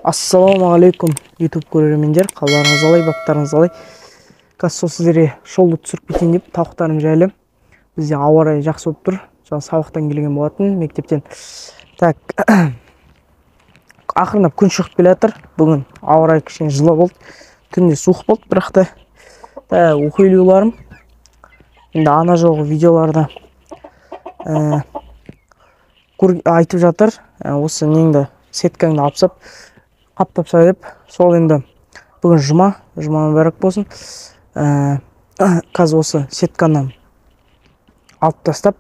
Ассалаумағалейкум YouTube көрермендер, қалдарыңыз қалай, баптарыңыз қалай? Қазір сіздерге шолды түсіріп кетейін деп тауықтарым жайлы. Бізде ауа райы жақсы болып тұр. Жаңа сабақтан келген болатын, мектептен. Так, ақырындап күн шығып келе жатыр. Бүгін ауа райы кішкене жылы болды. Түнде суық болды, бірақ та оқилуларым енді ана жоғы видеоларда айтып жатыр. Осы неңді сеткаңды алып қаптап деп, сол енді бүгін жұма мүбәрәк болсын. Қазір осы сетканы алып тастап,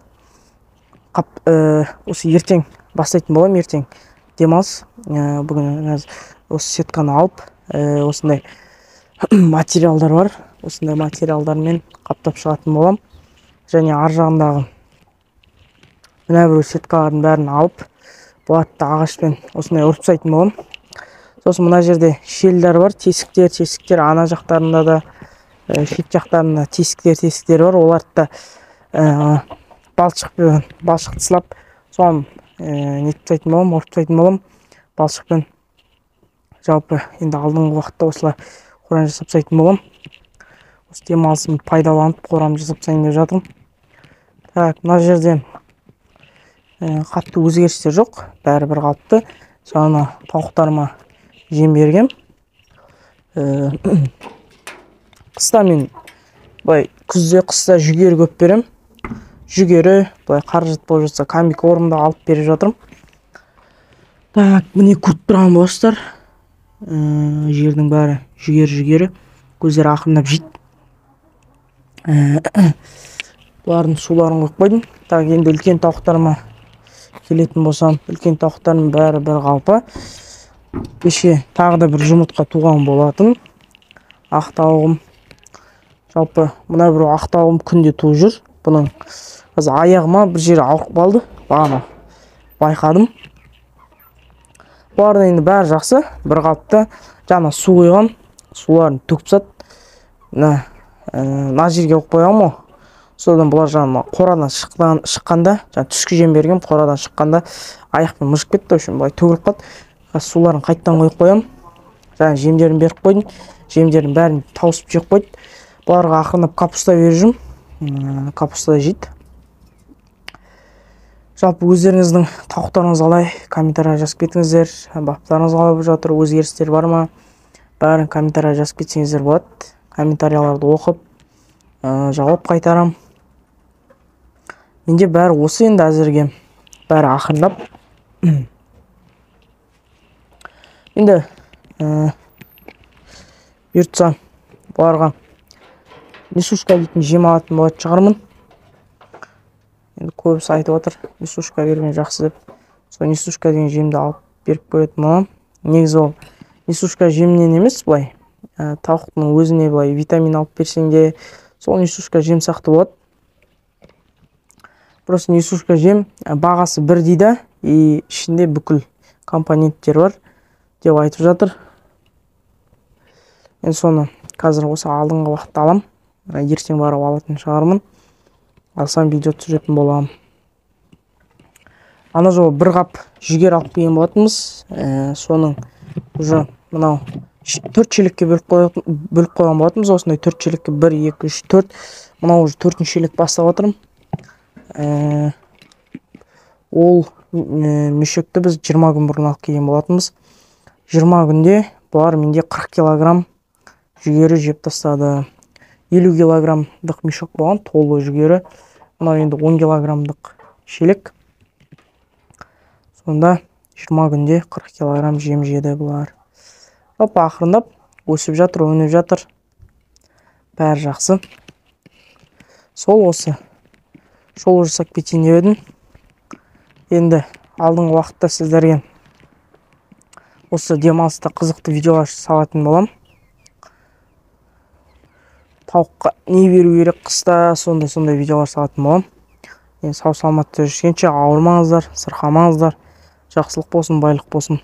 осы ертең бастайтын болам, ертең демалыс. Бүгін осы сетканы алып, осындай материалдар бар, осындай материалдармен қаптап шығатын болам. Және ар жағындағы мына бір сеткалардың бәрін алып, болатты ағашпен осындай ұрып тастайтын болам. Сосын мына жерде шелдер бар, тесіктер, ана жақтарында да, шет жақтарында тесіктер бар. Оларды да балшық тысылап, соған нетіп тастайтын болам, ұрып тастайтын болам балшықпен. Жалпы енді алдыңғы уақытта осылай қорам жасап тастайтын болам. Осы демалысым пайдаланып, қорам жасап тастайын деп жатырмын. Так, мына жерде қатты өзгерістер жоқ, бәрі бір қалыпты. Соны тауықтарыма жем бергем. Қыста мен қыста жүгері көп берем. Жүгері, қаражат болып жатса, камик орнында алып беріп жатырмын. Так, міне көріп тұрған боласыздар. Жердің бәрі жүгері. Көздері ақырындап жейді. Бұлардың суларын қойып қойдым. Так, енді үлкен тауықтарыма келетін болсам, үлкен тауықтарым бәрі бір қалпы. Кеше тағы да бір жұмыртқа туған болатын. Ақтауым. Жалпы мына бір ақтауым күнде туып жүр. Бұның аяғыма бір жері ауырып қалды. Бағана байқадым. Бұлардың енді бәрі жақсы, бір қалыпты. Жаңа су құйғам, суларын төгіп тастады. Мына жерге қойып қойғам ғой. Содан бұлар жаңа қорадан шыққанда, түскі жем берген, қорадан шыққанда аяқпен мыжып кетті, үшін бұлай төгіліп қалды. Суларын қайттан қойып қоям. Жаңа жемдерін беріп қойдым. Жемдерін бәрін тауысып жеп қойды. Бұларға ақырындап капуста беріп жүрмін. Капуста жейді. Жалпы өздеріңіздің тауықтарыңыз қалай? Комментария жазып кетіңіздер. Баптарыңыз қалай болып жатыр? Өзгерістер бар ма? Бәрін комментария жазып кетсеңіздер болады. Комментарияларды оқып, жауап қайтарам. Менде бәрі осы енді әзірге. Бәрі ақырындап. Енді бұйыртса бұларға несушка дейтін жем алатын болатын шығармын. Енді көбісі айтып отыр, несушка берген жақсы деп. Сол несушка деген жемді алып беріп көретін болам. Негізі ол несушка жемнен емес, былай тауықтың өзіне былай витамин алып берсең де, сол несушка жем сақты болады. Просто несушка жем бағасы бір дейді, и ішінде бүкіл компоненттер бар деп айтып жатыр. Мен соны қазір осы алдыңғы уақытта алам. Ертең барып алатын шығармын. Алсам видео түсіретін болам. Ана жолы бір қап жүгері алып келген болатынбыз. Соның уже мынау 4 шелекке бөліп қойған болатынбыз. Осындай 4 шелекке 1, 2, 3, 4. Мынау уже 4-ші шелек бастап жатырмын. Ол мүшекті біз 20 күн бұрын алып келген болатынбыз. 20 күнде бұлар менде 40 килограмм жүгері жеп тастады. 50 килограммдық мешок болған, толы жүгері. Мынау енді 10 килограммдық шелек. Сонда 20 күнде 40 килограмм жем жеді бұлар. Жалпы ақырындап өсіп жатыр, өніп жатыр. Бәрі жақсы. Сол осы шолу жасап кетейін деп едім. Енді алдыңғы уақытта сіздерге осы демалыста қызықты видеолар салатын болам. Тауыққа не беру керек қыста, сондай видеолар салатын болам. Сау саламатта жүргенше ауырмаңыздар, сырқамаңыздар. Жақсылық болсын, байлық болсын.